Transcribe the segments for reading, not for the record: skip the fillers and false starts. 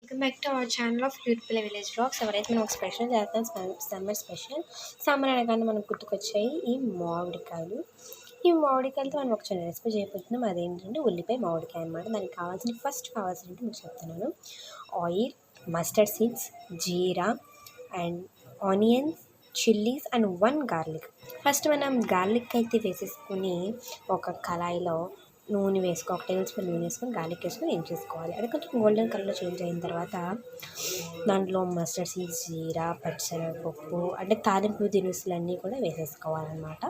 Welcome back to our channel of beautiful village vlogs. ఎవరైతే మనం ఒక స్పెషల్ చేస్తాం, సమ్మర్ స్పెషల్. సమ్మర్ అనగానే మనకు గుర్తుకొచ్చాయి ఈ మామిడికాయలు. ఈ మామిడికాయలతో మనం ఒక చిన్న రెసిపీ చేయబోతున్నాం. అదేంటంటే ఉల్లిపాయ మామిడికాయ అనమాట. దానికి ఫస్ట్ కావాల్సినట్టు మీకు చెప్తున్నాను. Oil, mustard seeds, jeera and onions, chillies and 1 garlic. First మనం గార్లిక్ అయితే వేసేసుకుని ఒక కళాయిలో నూనె వేసుకో, 1 టేబుల్ స్పూన్ నూనె వేసుకొని గార్లిక్ వేసుకొని ఏం చేసుకోవాలి. అది కొంచెం గోల్డెన్ కలర్లో చేంజ్ అయిన తర్వాత దాంట్లో మస్టర్డ్ సీడ్స్, జీరా, పచ్చిశనగపప్పు అంటే తాలింపు దినుసులన్నీ కూడా వేసేసుకోవాలన్నమాట.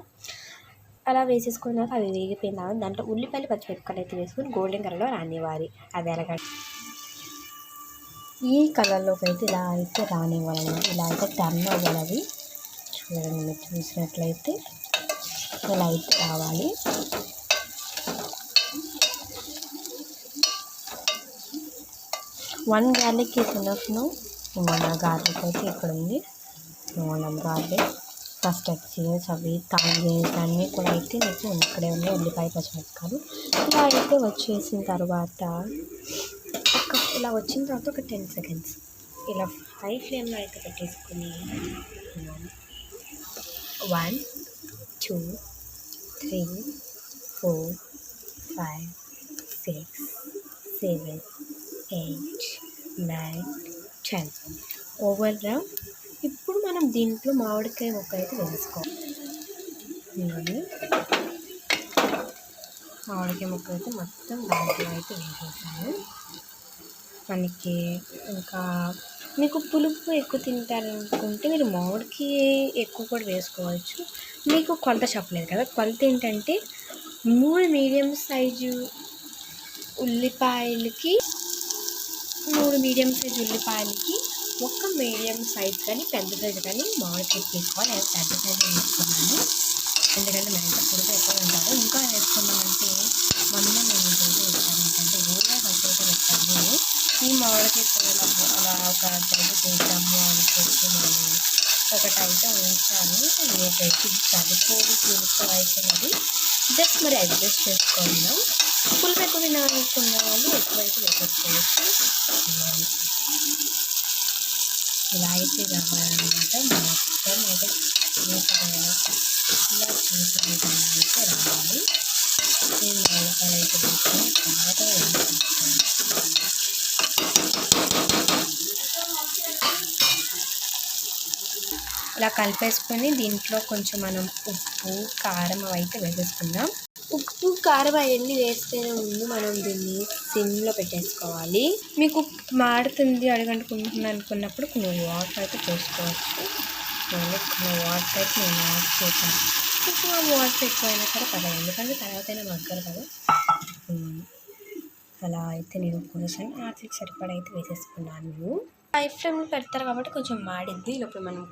అలా వేసేసుకున్న తర్వాత అవి వేగిపోయిన తర్వాత దాంట్లో ఉల్లిపాయలు, పచ్చిమిరపకాయలు అయితే వేసుకొని గోల్డెన్ కలర్లో రానివ్వాలి. అది ఎలాగ ఈ కలర్లోకి అయితే ఇలా అయితే రానివ్వాలన్నమాట. ఇలా అయితే టర్న్ అవ్వాలి. అవి చూడండి, మీరు చూసినట్లయితే ఇలా అయితే రావాలి. One garlic is enough. మన గార్లిక్ అయితే ఇక్కడ ఉంది. గార్లిక్ ఫస్ట్ సీడ్స్ అవి తాగేసి అన్నీ కూడా అయితే మీకు ఇక్కడే ఉన్నాయి. ఉల్లిపాయ, పచ్చిమిరపకాయలు ఇలా అయితే వచ్చేసిన తర్వాత ఇలా వచ్చిన తర్వాత ఒక 10 సెకండ్స్ ఇలా హై ఫ్లేమ్లో అయితే పెట్టేసుకుని 1 2 3 4 5 6 7 8 9 10 ఓవర్ రా. ఇప్పుడు మనం దీంట్లో మామిడికాయ ముక్క అయితే వేసుకోవాలి. మామిడికాయ ముక్క అయితే మొత్తం దాంట్లో అయితే వేసేసాను. మనకి ఇంకా మీకు పులుపు ఎక్కువ తింటారనుకుంటే మీరు మామిడికాయ ఎక్కువ కూడా వేసుకోవచ్చు. మీకు కొలత చెప్పలేదు కదా. కొలత ఏంటంటే 3 మీడియం సైజు ఉల్లిపాయలకి 1 మీడియం సైజ్ కానీ పెద్ద సైజు కానీ మామిడికాయ తీసుకోవాలి. నేను పెద్ద సైజు వేసుకున్నాను, ఎందుకంటే మా ఇంట్లో పులుపు ఎక్కువ ఉంటారు. ఇంకా వేసుకున్నామంటే మొన్న నేను వేస్తాను, ఎందుకంటే ఊరిలో ఫస్ట్ పెట్టాను. ఈ మామిడికాయ కూరలు అలా ఒక టైపు చేద్దాము అని చెప్పి నేను ఒకటైతే ఉంచాను. మీకైతే సరిపోదు పులుపు అయితే మరి జస్ట్ మరి అడ్జస్ట్ చేసుకుందాం. పులుపు ఎక్కువ తినాలనుకున్న వాళ్ళు ఎక్కువైతే వేసుకోవచ్చు. ఇలా అయితే కావాలన్నమాట. మొత్తం అయితే ఇలా చూసిన అయితే రావాలి. ఈ మామిడికాయలు అయితే వేసుకొని బాగా వేసుకోవాలి. ఇలా కలిపేసుకొని దీంట్లో కొంచెం మనం ఉప్పు, కారం అయితే వేసేసుకుందాం. ఉప్పు, కారం అవన్నీ వేసుకునే ముందు మనం దీన్ని సిమ్లో పెట్టేసుకోవాలి. మీకు మాడుతుంది, అడుగంటుకుంటుంది అనుకున్నప్పుడు కొన్ని వాటర్ అయితే పోసుకోవచ్చు. కొన్ని వాటర్ అయితే నేను యాడ్ చేశాను. కొంచెం వాటర్ ఎక్కువైనా కూడా పర్లేదు, ఎందుకంటే తర్వాత అయినా మగ్గరు కదా. అలా అయితే నేను పోసాను. ఆర్టికి సరిపడా అయితే వేసేసుకున్నాను. హై ఫ్లేమ్లో పెడతారు కాబట్టి కొంచెం మాడిద్ది. లోపల మనం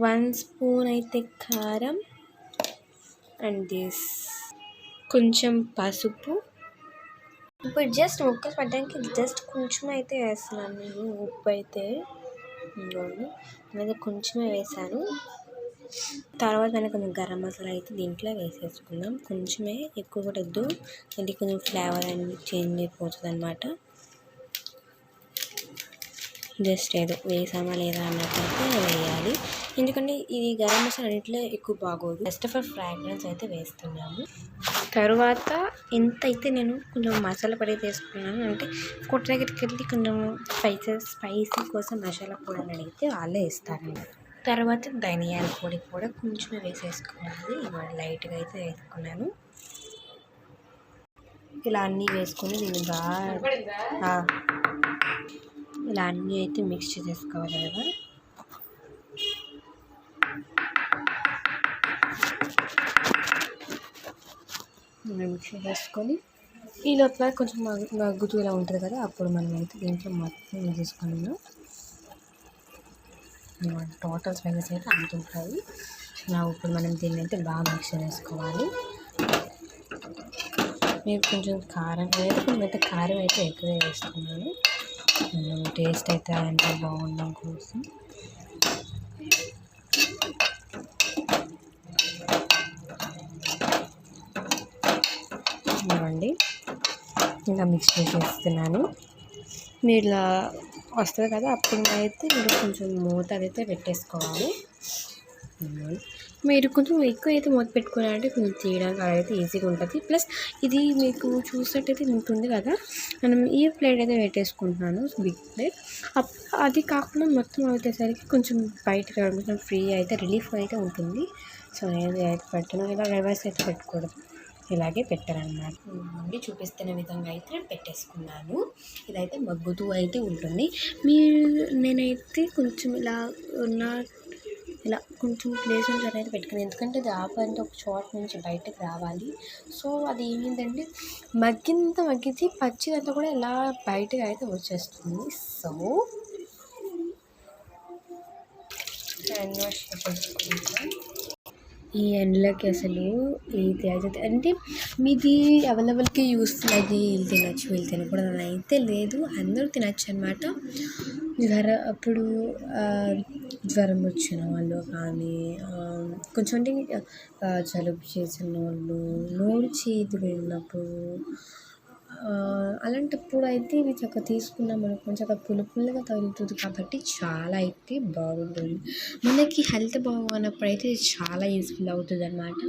1 స్పూన్ అయితే కారం అండ్ కొంచెం పసుపు. ఇప్పుడు జస్ట్ ముక్కలు పడడానికి జస్ట్ కొంచెం అయితే వేస్తున్నాను నేను. ఉప్పు అయితే అనేది కొంచెమే వేసాను. తర్వాత కొంచెం గరం మసాలా అయితే దీంట్లో వేసేసుకుందాం. కొంచెమే, ఎక్కువ కూడా వద్దు, అంటే కొంచెం ఫ్లేవర్ అనేది చేంజ్ అయిపోతుంది అనమాట. జస్ట్ ఏదో వేసామా లేదా అన్నట్టయితే వేయాలి, ఎందుకంటే ఇది గరం మసాలా అన్నింటిలో ఎక్కువ బాగోదు. జస్ట్ ఫర్ ఫ్రాగ్రెన్స్ అయితే వేస్తున్నాము. తర్వాత ఎంత అయితే నేను కొంచెం మసాలా పొడి వేసుకున్నాను, అంటే కొట్ట దగ్గరికి వెళ్ళి కొంచెం స్పైసీ కోసం మసాలా పొడి అని అడిగితే వాళ్ళే ఇస్తారండి. తర్వాత ధనియాల పొడి కూడా కొంచెం వేసేసుకోవాలి. ఇవాళ లైట్గా అయితే వేసుకున్నాను. ఇలా అన్నీ వేసుకొని దీన్ని బాగా ఇలా అన్నీ అయితే మిక్స్ చేసేసుకోవాలి కదా. మిక్స్ చేసేసుకొని ఈ లోపల కొంచెం మగ్గుతూ ఇలా ఉంటుంది కదా, అప్పుడు మనం అయితే దీంట్లో మొత్తం వేసేసుకున్నాము. టోటల్ స్పైసెస్ అయితే అంతుంటాయి. ఇప్పుడు మనం దీన్ని అయితే బాగా మిక్స్ చేసుకోవాలి. మీరు కొంచెం కారం అయితే కారం అయితే ఎక్కువ వేసుకున్నాను, టేస్ట్ అయితే అంతా బాగుండడం కోసం. ఇవ్వండి, ఇంకా మిక్స్ చేసేస్తున్నాను. మీరు ఇలా వస్తుంది కదా, అప్పుడు అయితే మీరు కొంచెం మూత అయితే పెట్టేసుకోవాలి. మీరు కొంచెం ఎక్కువ అయితే మూత పెట్టుకున్నారంటే కొంచెం తీయడానికి అయితే ఈజీగా ఉంటుంది. ప్లస్ ఇది మీకు చూసినట్టయితే ఉంటుంది కదా, మనం ఈ ప్లేట్ అయితే పెట్టేసుకుంటున్నాను, బిగ్ ప్లేట్. అది కాకుండా మొత్తం అవుతేసరికి కొంచెం బయటకు కొంచెం ఫ్రీ అయితే రిలీఫ్ అయితే ఉంటుంది. సో నేను అయితే పెట్టను, ఇలా రివర్స్ అయితే పెట్టకూడదు, ఇలాగే పెట్టారనమాట. చూపిస్తున్న విధంగా అయితే నేను పెట్టేసుకున్నాను. ఇదైతే మగ్గుతూ అయితే ఉంటుంది. నేనైతే కొంచెం ఇలా కొంచెం ప్లేస్ నుంచి అనేది పెట్టుకుని, ఎందుకంటే అది ఆపంటే ఒక చోట నుంచి బయటకు రావాలి. సో అది ఏమైందంటే మగ్గితే పచ్చిదంతా కూడా ఇలా బయటకు అయితే వచ్చేస్తుంది. సో హ్యాండ్ వాష్ చేసుకుంటాం. ఈ ఎండలకి అసలు ఇది అయితే అంటే మీది అవైలబుల్కి యూస్ఫుల్, అది వీళ్ళు తినచ్చు వీళ్ళు తినకూడదు అని అయితే లేదు, అందరూ తినచ్చు అనమాట. అప్పుడు జ్వరం వచ్చిన వాళ్ళు కానీ, కొంచెం అంటే జలుబు చేసిన వాళ్ళు, నోరు చేదుగా ఉన్నప్పుడు, అలాంటప్పుడు అయితే ఇవి చక్కగా తీసుకున్నాం అనుకో, చక్కగా పుల్లగా తగులుతుంది కాబట్టి చాలా అయితే బాగుంటుంది. మనకి హెల్త్ బాగున్నప్పుడు అయితే ఇది చాలా యూస్ఫుల్ అవుతుంది అనమాట.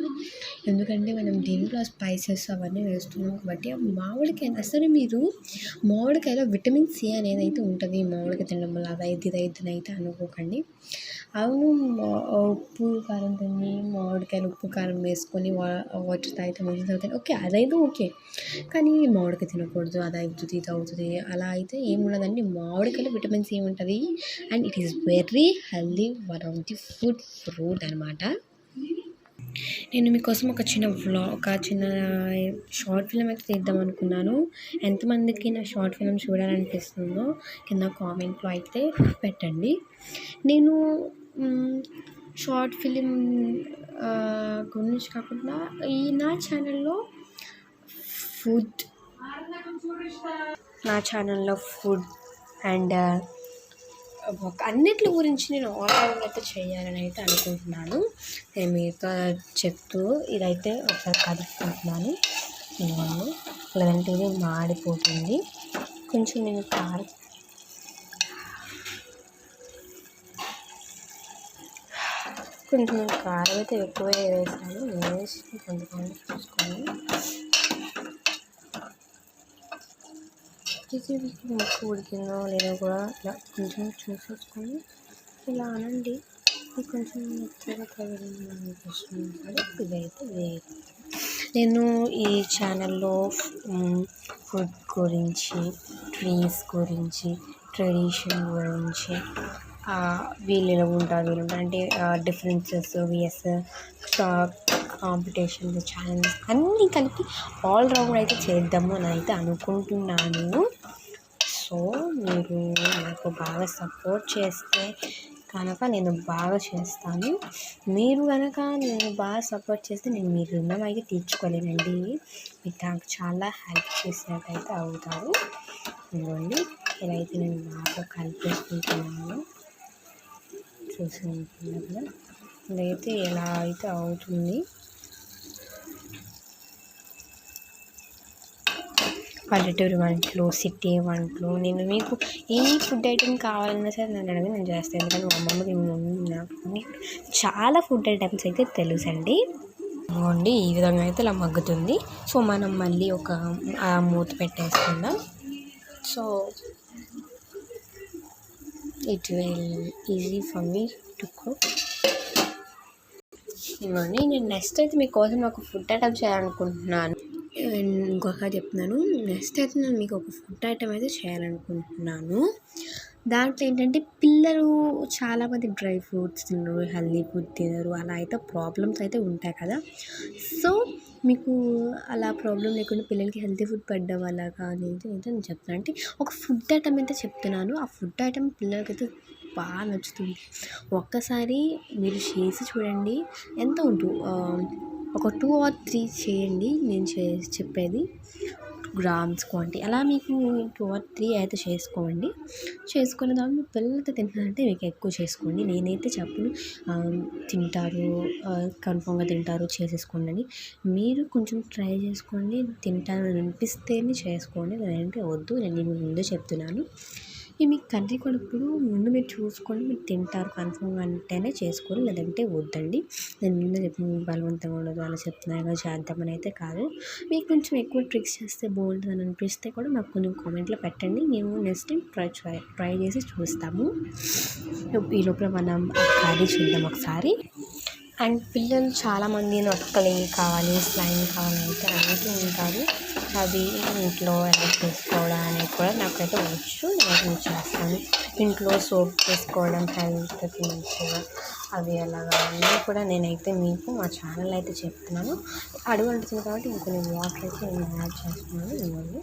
ఎందుకంటే మనం దీంట్లో స్పైసెస్ అవన్నీ వేస్తున్నాం కాబట్టి. మామిడికాయ అసలు మీరు మామిడికాయలో విటమిన్ సి అనేది అయితే ఉంటుంది. మామిడికాయ తినడం వల్ల ఇది అయితే అనుకోకండి. అవును, ఉప్పు కారం తిని మామిడికాయలు ఉప్పు కారం వేసుకొని వాటర్ తాగితే మంచిది తాగుతాయి, ఓకే, అదైతే ఓకే. కానీ మామిడికాయ తినకూడదు, అది అవుతుంది ఇది అవుతుంది అలా అయితే ఏముండదండి. మామిడికాయలో విటమిన్ సి ఉంటుంది and it is very healthy, one of the food fruit అనమాట. నేను మీకోసం ఒక చిన్న షార్ట్ ఫిల్మ్ అయితే తీద్దాం అనుకున్నాను. ఎంతమందికి నా షార్ట్ ఫిల్మ్ చూడాలనిపిస్తుందో కింద కామెంట్లో అయితే పెట్టండి. నేను షార్ట్ ఫిలిం గురించి కాకుండా నా ఛానల్లో ఫుడ్ అండ్ అన్నిటి గురించి నేను ఆన్లైన్ అయితే చేయాలని అయితే అనుకుంటున్నాను. నేను మీతో చెప్తూ ఇదైతే ఒకసారి కలుపుకుంటున్నాను. లేదంటే ఇది మాడిపోతుంది. కొంచెం నేను కారం అయితే ఎక్కువ వేసాను. వేసి కొంచెం చూసుకొని ఇది ముక్కు ఉడికిందో లేదో కూడా ఇలా కొంచెం చూసేసుకొని ఇలా అనండి. కొంచెం మెత్తగా తగిలింది అనిపిస్తుంది కదా, ఇదైతే వేరు. నేను ఈ ఛానల్లో ఫుడ్ గురించి, ట్రీస్ గురించి, ట్రెడిషన్ గురించి, వీళ్ళు ఎలా ఉంటారు అంటే డిఫరెన్సెస్, విఎస్ కాంపిటీషన్స్, ఛాలెంజెస్ అన్నీ కలిపి ఆల్ రౌండ్ అయితే చేద్దాము అని అయితే అనుకుంటున్నాను. సో మీరు నాకు బాగా సపోర్ట్ చేస్తే కనుక నేను బాగా చేస్తాను. మీరు కనుక నేను బాగా సపోర్ట్ చేస్తే నేను మీ రుణం అయితే తీర్చుకోలేనండి. మీకు నాకు చాలా హెల్ప్ చేసినట్టయితే అవుతారు. ఇవ్వండి, ఇలా అయితే నేను బాగా కలిపేసుకుంటున్నాను. చూసుకుంటున్నాను కదా, ఇదైతే ఎలా అయితే అవుతుంది. పల్లెటూరు వంటలు, సిటీ వంటలు, నేను మీకు ఏ ఫుడ్ ఐటెం కావాలన్నా సరే నన్ను అడిగి నేను చేస్తాను. ఎందుకంటే మా అమ్మమ్మకి నాకు చాలా ఫుడ్ ఐటమ్స్ అయితే తెలుసండి. ఇవ్వండి, ఈ విధంగా అయితే ఇలా మగ్గుతుంది. సో మనం మళ్ళీ ఒక మూత పెట్టేసుకుందాం. So it will easy for me to cook. ఇవ్వండి, నేను నెక్స్ట్ అయితే మీకోసం ఒక ఫుడ్ ఐటమ్ చేయాలనుకుంటున్నాను. ఇంకొక చెప్తున్నాను, నెక్స్ట్ అయితే నేను మీకు ఒక ఫుడ్ ఐటమ్ అయితే చేయాలనుకుంటున్నాను. దాంట్లో ఏంటంటే పిల్లలు చాలామంది డ్రై ఫ్రూట్స్ తినరు, హెల్దీ ఫుడ్ తినరు, అలా అయితే ప్రాబ్లమ్స్ అయితే ఉంటాయి కదా. సో మీకు అలా ప్రాబ్లం లేకుండా పిల్లలకి హెల్తీ ఫుడ్ పెట్టడం వల్ల కానీ అయితే నేను చెప్తున్నాను. అంటే ఒక ఫుడ్ ఐటమ్ అయితే చెప్తున్నాను. ఆ ఫుడ్ ఐటమ్ పిల్లలకైతే బాగా నచ్చుతుంది. ఒక్కసారి మీరు చేసి చూడండి. ఒక 2 or 3 చేయండి. నేను చెప్పేది గ్రామ్స్ క్వాంటిటీ అలా మీకు 2 or 3 అయితే చేసుకోండి. చేసుకున్న దాన్ని మీ పిల్లలతో తింటున్నారంటే మీకు ఎక్కువ చేసుకోండి. నేనైతే చెప్పను తింటారు కన్ఫామ్‌గా తింటారు చేసేసుకోండి అని. మీరు కొంచెం ట్రై చేసుకోండి. తింటారని అనిపిస్తేనే చేసుకోండి. లేదంటే వద్దు. నేను మీకు ముందే చెప్తున్నాను. ఈ మీకు కర్రీ కూడా ఇప్పుడు ముందు మీరు చూసుకొని మీరు తింటారు కన్ఫామ్‌గా అంటేనే చేసుకోండి. లేదంటే వద్దండి. నేను ముందే చెప్పాను బలవంతంగా ఉండదు అలా చెప్తున్నాను చేద్దామని అయితే కాదు. మీకు కొంచెం ఎక్కువ ట్రిక్స్ చేస్తే బాగుంటుందని అనిపిస్తే కూడా నాకు కొంచెం కామెంట్లో పెట్టండి. మేము నెక్స్ట్ టైం ట్రై చేసి చూస్తాము. ఈ లోపల మనం కర్రీ చూద్దాం ఒకసారి. అండ్ పిల్లలు చాలామంది నొక్కలు కావాలి స్లైమ్ కావాలి అయితే అడుగుతూ ఉంటారు. అది ఇంట్లో ఎలా చేసుకోవడం అనేది కూడా నాకైతే వచ్చు. నేను చేస్తాను. ఇంట్లో సోప్ చేసుకోవడం హెల్త్కి మంచిగా అవి ఎలాగా అన్నీ కూడా నేనైతే మీకు మా ఛానల్ అయితే చెప్తున్నాను. అడుగు అంటుతుంది కాబట్టి ఇంకొన్ని వాటర్ అయితే నేను యాడ్ చేస్తున్నాను. ఇవ్వండి.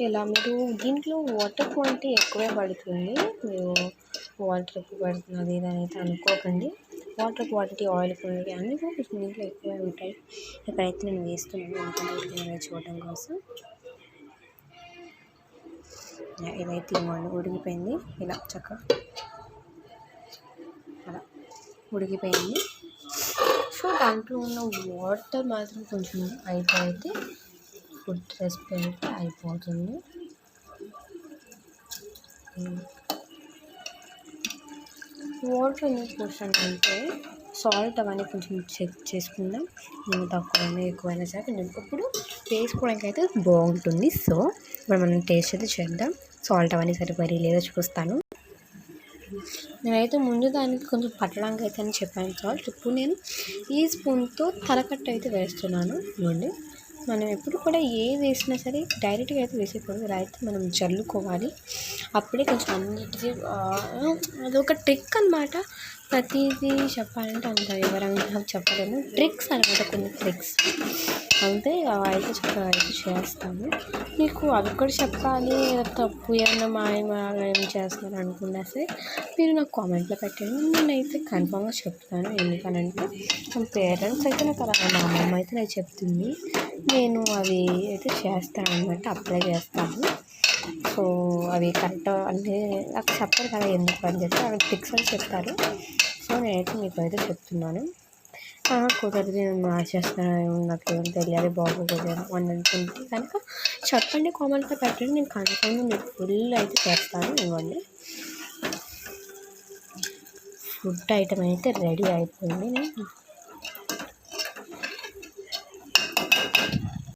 ఇలా మీరు దీంట్లో వాటర్ క్వాంటిటీ ఎక్కువే పడుతుంది. మీరు వాటర్ ఎక్కువ పడుతుంది ఇది అయితే అనుకోకండి. వాటర్ క్వాంటిటీ ఆయిల్ క్వాంటిటీ అన్నీ కూడా కొంచెం దీంట్లో ఎక్కువే ఉంటాయి. ఇక్కడైతే నేను వేస్తున్నాను ఎందుకంటే చూడటం కోసం. ఇదైతే ఇవ్వండి ఉడికిపోయింది. ఇలా చక్కగా అలా ఉడికిపోయింది. సో దాంట్లో ఉన్న వాటర్ మాత్రం కొంచెం అయితే ఫుడ్ రెసిపీ అయితే అయిపోతుంది. వాటర్ ఎందుకు పోసానంటే సాల్ట్ అవన్నీ కొంచెం చెక్ చేసుకుందాం. నేను తక్కువైనా ఎక్కువైనా సరే కొంచెం ఇప్పుడు వేసుకోవడానికి అయితే బాగుంటుంది. సో ఇప్పుడు మనం టేస్ట్ అయితే చేద్దాం. సాల్ట్ అవన్నీ సరిపడి లేదో చూస్తాను. నేనైతే ముందు దానికి కొంచెం పట్టడానికి అయితే అని చెప్పాను సాల్ట్. ఇప్పుడు నేను ఈ స్పూన్తో తలకట్టు అయితే వేస్తున్నాను. ఇవ్వండి. మనం ఎప్పుడు కూడా ఏ వేసినా సరే డైరెక్ట్గా అయితే వేసేయకూడదు. ఇలా అయితే మనం జల్లుకోవాలి. అప్పుడే కొంచెం అన్నిటికీ అదొక ట్రిక్ అనమాట. ప్రతిదీ చెప్పాలంటే అంత వివరంగా చెప్పలేము. ట్రిక్స్ అనమాట, కొన్ని ట్రిక్స్ అంతే. అయితే చక్కగా అయితే చేస్తాను. మీకు అవి కూడా చెప్పాలి తప్పు ఏమన్నా మాయమాల ఏం చేస్తున్నారు అనుకున్నా సరే మీరు నాకు కామెంట్లో పెట్టండి. నేనైతే కన్ఫామ్గా చెప్తాను. ఎందుకనంటే మా పేరెంట్స్ అయితే నాకు అలా మా అమ్మమ్మ అయితే నాకు చెప్తుంది. నేను అవి అయితే చేస్తాను అనమాట, అప్లై చేస్తాను. సో అవి కరెక్ట్ అంటే నాకు చెప్పరు కదా ఎందుకు అని చెప్పి అవి ట్రిక్స్ అని చెప్తారు. సో నేనైతే మీకు అయితే చెప్తున్నాను. కుదరదు నేను మార్చేస్తాను నాకు ఏం తెలియాలి బాగోదు అని అనుకుంటే కనుక చెప్పండి, కామెంట్లో పెట్టండి. నేను కన్ఫామ్గా మీకు ఫుల్ అయితే చేస్తాను. ఇవ్వండి. ఫుడ్ ఐటమ్ అయితే రెడీ అయిపోయింది. నేను